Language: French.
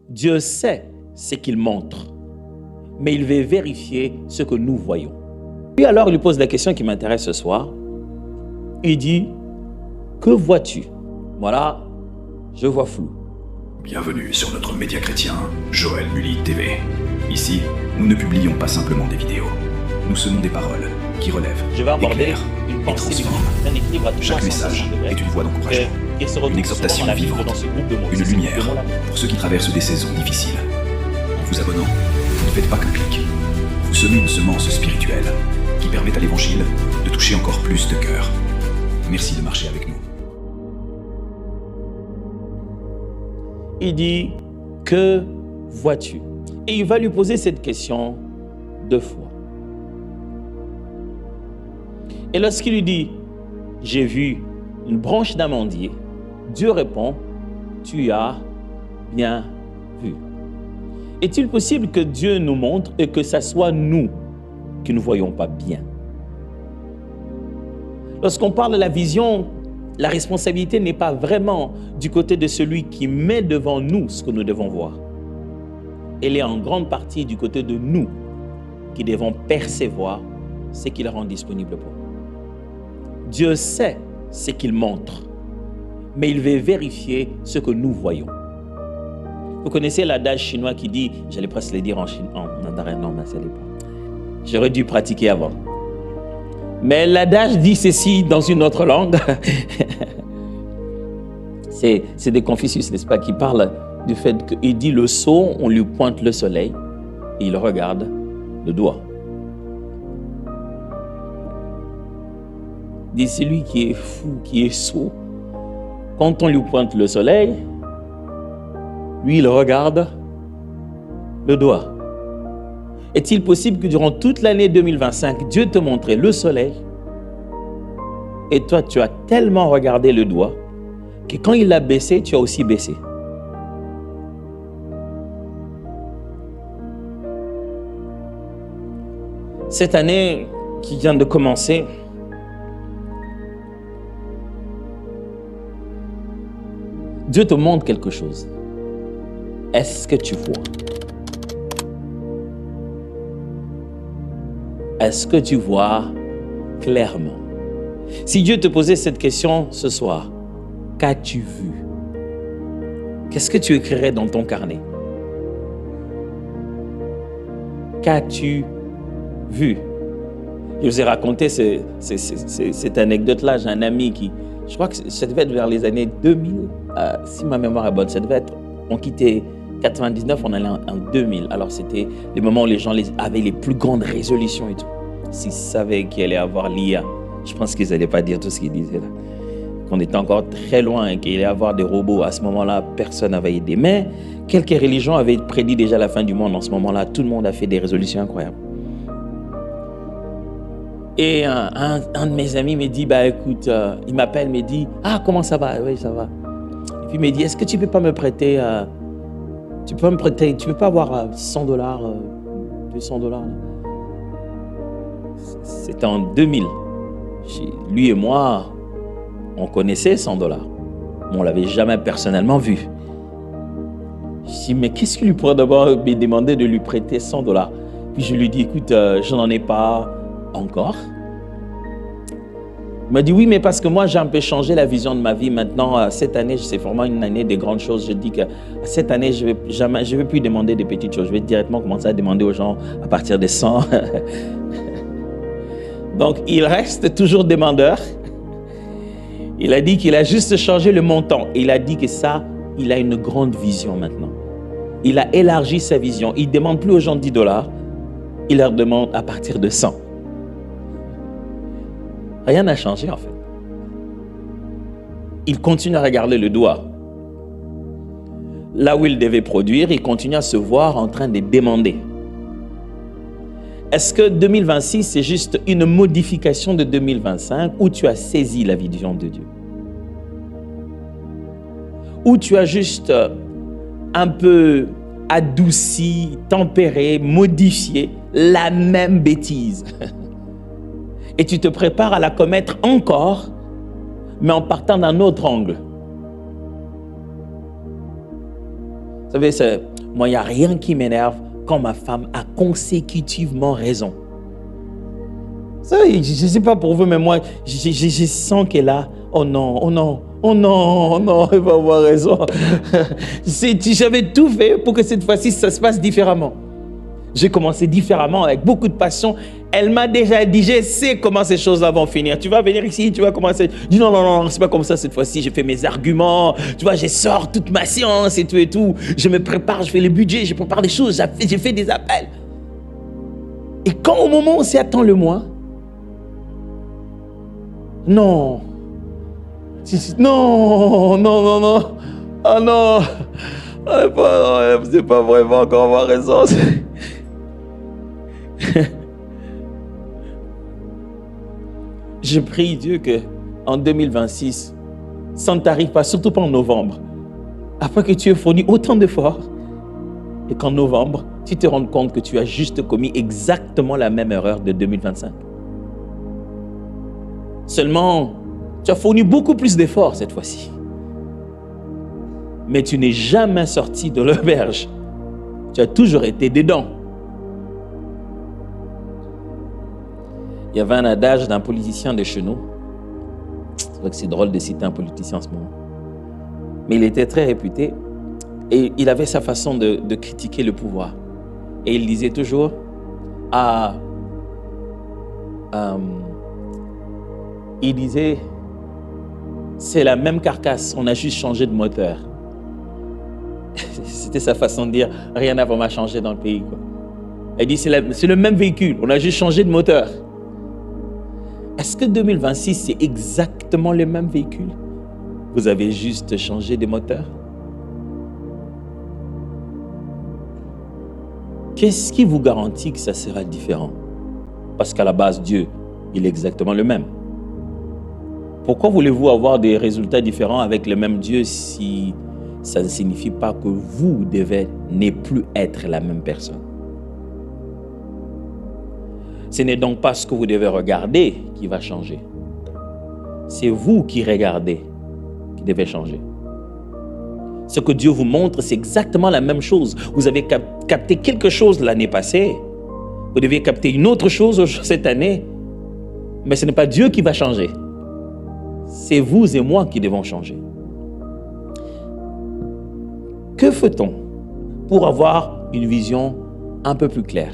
Dieu sait ce qu'il montre, mais il veut vérifier ce que nous voyons. Puis alors, il lui pose la question qui m'intéresse ce soir. Il dit, que vois-tu? Voilà, je vois flou. Bienvenue sur notre média chrétien, Joël Mully TV. Ici, nous ne publions pas simplement des vidéos. Nous semons des paroles qui relèvent, Je vais aborder éclairent une et pensée transforment. un équilibre à Chaque message est une voie d'encouragement, une exhortation vivante, une lumière pour ceux qui traversent des saisons difficiles. En vous abonnant, vous ne faites pas qu'un clic. Vous semez une semence spirituelle qui permet à l'Évangile de toucher encore plus de cœurs. Merci de marcher avec nous. Il dit, que vois-tu? Et il va lui poser cette question 2 fois. Et lorsqu'il lui dit, j'ai vu une branche d'amandier, Dieu répond, tu as bien vu. Est-il possible que Dieu nous montre et que ce soit nous qui ne voyons pas bien? Lorsqu'on parle de la vision, la responsabilité n'est pas vraiment du côté de celui qui met devant nous ce que nous devons voir. Elle est en grande partie du côté de nous qui devons percevoir ce qu'il rend disponible pour nous. Dieu sait ce qu'il montre, mais il veut vérifier ce que nous voyons. Vous connaissez l'adage chinois qui dit, j'allais presque le dire en mandarin, non, mais ça n'est pas. J'aurais dû pratiquer avant. Mais l'adage dit ceci dans une autre langue. C'est de Confucius, n'est-ce pas, qui parle du fait qu'il dit le sot, on lui pointe le soleil et il regarde le doigt. Il dit celui qui est fou, qui est sot, quand on lui pointe le soleil, lui il regarde le doigt. Est-il possible que durant toute l'année 2025, Dieu te montrait le soleil et toi, tu as tellement regardé le doigt que quand il a baissé, tu as aussi baissé? Cette année qui vient de commencer, Dieu te montre quelque chose. Est-ce que tu vois? Est-ce que tu vois clairement? Si Dieu te posait cette question ce soir, qu'as-tu vu? Qu'est-ce que tu écrirais dans ton carnet? Qu'as-tu vu? Je vous ai raconté cette anecdote-là. J'ai un ami qui, je crois que ça devait être vers les années 2000, si ma mémoire est bonne, ça devait être, on quittait 99, on allait en 2000. Alors c'était les moments où les gens avaient les plus grandes résolutions et tout. S'ils savaient qu'il allait avoir l'IA, je pense qu'ils n'allaient pas dire tout ce qu'ils disaient là. Qu'on était encore très loin et qu'il allait avoir des robots. À ce moment-là, personne n'avait aidé. Mais quelques religions avaient prédit déjà la fin du monde. En ce moment-là, tout le monde a fait des résolutions incroyables. Et un de mes amis me dit, bah écoute, il m'appelle, me dit, ah comment ça va? Oui, ça va. Et puis il me dit, est-ce que tu peux pas me prêter, tu peux pas avoir $100, $200? C'était en 2000. Lui et moi, on connaissait $100. Mais on ne l'avait jamais personnellement vu. Je dis, mais qu'est-ce qu'il lui pourrait d'abord me demander de lui prêter $100? Puis je lui dis, écoute, je n'en ai pas encore. Il m'a dit, oui, mais parce que moi, j'ai un peu changé la vision de ma vie. Maintenant, cette année, c'est vraiment une année des grandes choses. Je dis que cette année, je ne vais plus demander des petites choses. Je vais directement commencer à demander aux gens à partir des 100. Donc, il reste toujours demandeur. Il a dit qu'il a juste changé le montant. Il a dit que ça, il a une grande vision maintenant. Il a élargi sa vision. Il ne demande plus aux gens $10. Il leur demande à partir de 100. Rien n'a changé en fait. Il continue à regarder le doigt. Là où il devait produire, il continue à se voir en train de demander. Est-ce que 2026, c'est juste une modification de 2025 où tu as saisi la vision de Dieu? Ou tu as juste un peu adouci, tempéré, modifié la même bêtise? Et tu te prépares à la commettre encore, mais en partant d'un autre angle. Vous savez, Moi, il n'y a rien qui m'énerve quand ma femme a consécutivement raison. Ça, je ne sais pas pour vous, mais moi, je sens qu'elle a... Oh non, elle va avoir raison. J'avais tout fait pour que cette fois-ci, ça se passe différemment. J'ai commencé différemment, avec beaucoup de passion. Elle m'a déjà dit, je sais comment ces choses-là vont finir. Tu vas venir ici, tu vas commencer. Je dis non, c'est pas comme ça cette fois-ci. J'ai fait mes arguments. Tu vois, je sors toute ma science et tout. Je me prépare, je fais le budget, je prépare des choses, j'ai fait des appels. Et quand au moment où on s'y attend le moins, non. Non. Ah non. C'est pas vraiment qu'on va avoir raison. Je prie Dieu que en 2026, ça ne t'arrive pas, surtout pas en novembre, afin que tu aies fourni autant d'efforts et qu'en novembre, tu te rendes compte que tu as juste commis exactement la même erreur de 2025. Seulement, tu as fourni beaucoup plus d'efforts cette fois-ci. Mais tu n'es jamais sorti de l'auberge. Tu as toujours été dedans. Il y avait un adage d'un politicien de chez nous. C'est vrai que c'est drôle de citer un politicien en ce moment. Mais il était très réputé et il avait sa façon de critiquer le pouvoir. Et il disait toujours il disait, c'est la même carcasse, on a juste changé de moteur. C'était sa façon de dire, rien n'a vraiment changé dans le pays, quoi. Il dit, c'est le même véhicule, on a juste changé de moteur. Est-ce que 2026, c'est exactement le même véhicule? Vous avez juste changé de moteur? Qu'est-ce qui vous garantit que ça sera différent? Parce qu'à la base, Dieu, il est exactement le même. Pourquoi voulez-vous avoir des résultats différents avec le même Dieu si ça ne signifie pas que vous devez ne plus être la même personne? Ce n'est donc pas ce que vous devez regarder qui va changer. C'est vous qui regardez qui devez changer. Ce que Dieu vous montre, c'est exactement la même chose. Vous avez capté quelque chose l'année passée. Vous devez capter une autre chose cette année. Mais ce n'est pas Dieu qui va changer. C'est vous et moi qui devons changer. Que fait-on pour avoir une vision un peu plus claire?